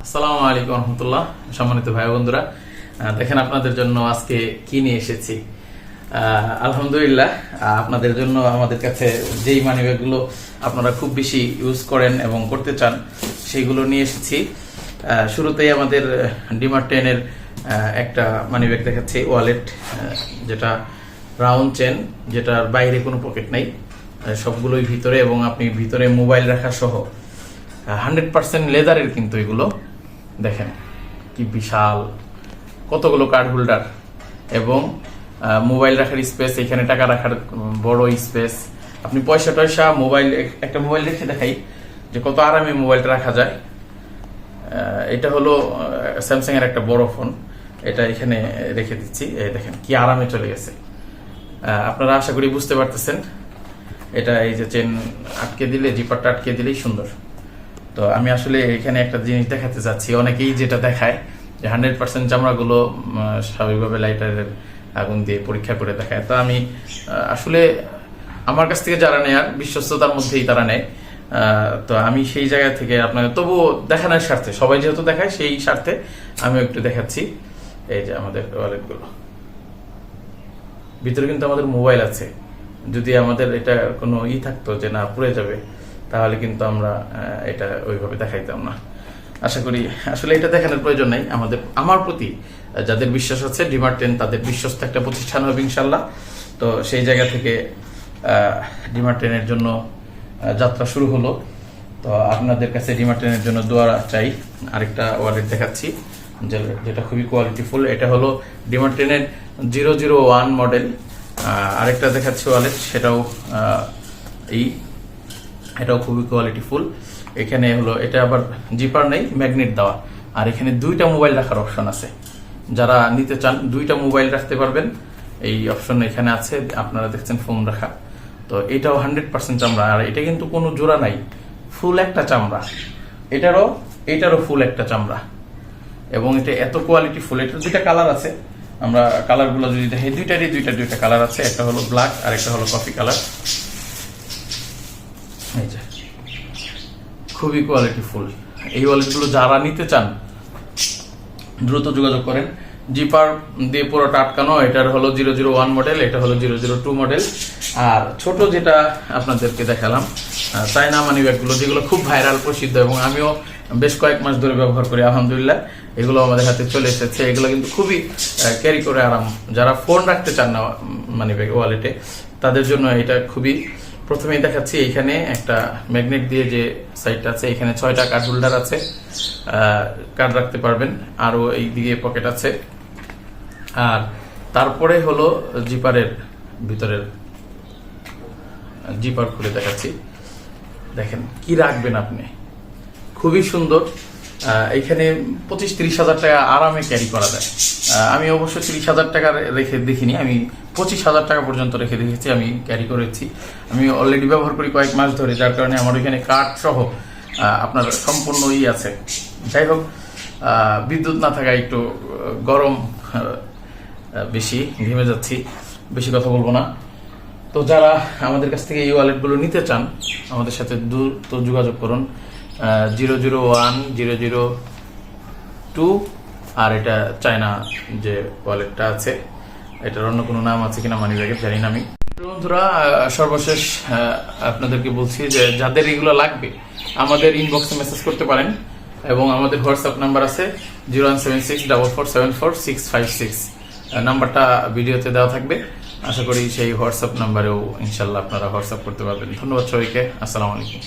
আসসালামু আলাইকুম রহমতুল্লাহ। সম্মানিত ভাই বন্ধুরা, দেখেন আপনাদের জন্য আজকে কি নিয়ে এসেছি। আলহামদুলিল্লাহ, আপনাদের জন্য আমাদের কাছে যেই মানিব্যাগগুলো আপনারা খুব বেশি ইউজ করেন এবং করতে চান সেইগুলো নিয়ে এসেছি। শুরুতেই আমাদের ডিমার্ট 10-এর একটা মানিব্যাগ দেখাচ্ছি, ওয়ালেট, যেটা রাউন্ড চেন, যেটার বাইরে কোনো পকেট নাই, সবগুলোই ভিতরে, এবং আপনি ভিতরে মোবাইল রাখা সহ 100% লেদারের। কিন্তু এগুলো দেখেন কি বিশাল, কতগুলো কার্ড হোল্ডার এবং মোবাইল রাখার স্পেস, এখানে টাকা রাখার বড় স্পেস। আপনি পয়সা টয়সা মোবাইল, একটা মোবাইল রেখে দেখাই যে কত আরামে মোবাইলটা রাখা যায়। এটা হলো স্যামসাং এর একটা বড় ফোন, এটা এখানে রেখে দিচ্ছি, এই দেখেন কি আরামে চলে গেছে। আপনারা আশা করি বুঝতে পারতেছেন। এটা এই যে চেন আটকে দিলে, জিপারটা আটকে দিলেই সুন্দর। তো আমি আসলে এখানে একটা জিনিস দেখাতে চাচ্ছি। অনেকেই যেটা দেখায় যে 100% চামড়াগুলো স্বাভাবিকভাবে লাইটারের আগুন দিয়ে পরীক্ষা করে দেখায়। তো আমি আসলে আমার কাছ থেকে যারা নেয়, আর বিশ্বস্ততার মধ্যেই তারা নেয়। তো আমি সেই জায়গা থেকে আপনাকে তবুও দেখানোর স্বার্থে, সবাই যেহেতু দেখায় সেই স্বার্থে আমি একটু দেখাচ্ছি। এই যে আমাদের ওয়ালেটগুলো, ভিতরে কিন্তু আমাদের মোবাইল আছে। যদি আমাদের এটা কোনো থাকতো যে না পুড়ে যাবে, তাহলে কিন্তু আমরা এটা ওইভাবে দেখাইতাম না। আশা করি আসলে এটা দেখানোর প্রয়োজন নাই। আমার প্রতি যাদের বিশ্বাস আছে ডিমার্ট 10 তাদের বিশ্বস্ত একটা প্রতিষ্ঠান হবে ইনশাল্লাহ। তো সেই জায়গা থেকে ডিমার্ট 10-এর জন্য যাত্রা শুরু হলো। তো আপনাদের কাছে ডিমার্ট 10-এর জন্য দোয়া চাই। আরেকটা ওয়ালেট দেখাচ্ছি যেটা খুবই কোয়ালিটিফুল। এটা হলো ডিমার্ট 10-এর 001 মডেল। আরেকটা দেখাচ্ছি ওয়ালেট, এটাও খুবই কোয়ালিটিফুল। এখানে হলো, এটা আবার জিপার নেই, ম্যাগনেট দেওয়া, আর এখানে দুইটা মোবাইল রাখার অপশন আছে। যারা নিতে চান দুইটা মোবাইল রাখতে পারবেন, এই অপশন এখানে আছে। আপনারা দেখছেন ফোন রাখা। তো এটাও 100% চামড়া, আর এটা কিন্তু কোনো জোড়া নাই, ফুল একটা চামড়া। এটারও ফুল একটা চামড়া, এবং এটা এত কোয়ালিটিফুল। এটার দুইটা কালার আছে, আমরা কালারগুলো যদি দেখি, দুইটা কালার আছে। একটা হলো ব্ল্যাক আর একটা হলো কফি কালার। এই যে খুবই কোয়ালিটিফুল। এই ওয়ালেটগুলো যারা নিতে চান দ্রুত যোগাযোগ করেন। জিপার দিয়ে পুরোটা আটকানো। এটার হলো 001 মডেল, এটা হলো 002 মডেল। আর ছোট যেটা আপনাদেরকে দেখালাম, চায়না মানি ব্যাগগুলো, যেগুলো খুব ভাইরাল প্রসিদ্ধ, এবং আমিও বেশ কয়েক মাস ধরে ব্যবহার করি, আলহামদুলিল্লাহ এগুলো আমাদের হাতে চলে এসেছে। এগুলো কিন্তু খুবই ক্যারি করে আরাম। যারা ফোন রাখতে চান না মানি ব্যাগ ওয়ালেটে, তাদের জন্য এটা খুবই। প্রথমেই দেখাচ্ছি, এখানে একটা ম্যাগনেট দিয়ে যে সাইডটা আছে, এখানে 6টা কার্ড হোল্ডার আছে, কার্ড রাখতে পারবেন। আরও এই দিকে পকেট আছে। আর তারপরে হলো জিপারের ভিতরের জিপার খুলে দেখাচ্ছি। দেখেন কি রাখবেন আপনি, খুবই সুন্দর। এখানে 25-30 হাজার টাকা আরামে ক্যারি করা যায়। আমি অবশ্য 30 হাজার টাকা রেখে দেখিনি, আমি 25 হাজার টাকা পর্যন্ত রেখে দেখেছি, আমি ক্যারি করেছি। আমি অলরেডি ব্যবহার করি কয়েক মাস ধরে, যার কারণে আমার ওইখানে কার্ড সহ আপনার সম্পূর্ণ আছে। যাই হোক, বিদ্যুৎ না থাকায় একটু গরম বেশি, ঘেমে যাচ্ছি, বেশি কথা বলবো না। তো যারা আমাদের কাছ থেকে এই ওয়ালেটগুলো নিতে চান, আমাদের সাথে দ্রুত যোগাযোগ করুন। 001, 002, আর এটা চায়না যে ওয়ালেটটা আছে, এটার অন্য কোনো নাম আছে কিনা মানি ব্যাগের জানি না আমি। বন্ধুরা, সর্বশেষ আপনাদেরকে বলছি যে যাদের এগুলো লাগবে আমাদের ইনবক্সে মেসেজ করতে পারেন, এবং আমাদের হোয়াটসঅ্যাপ নাম্বার আছে 017644744656। নাম্বারটা ভিডিওতে দেওয়া থাকবে। আশা করি সেই হোয়াটসঅ্যাপ নাম্বারেও ইনশাল্লাহ আপনারা হোয়াটসঅ্যাপ করতে পারবেন। ধন্যবাদ সবাইকে। আসসালামু আলাইকুম।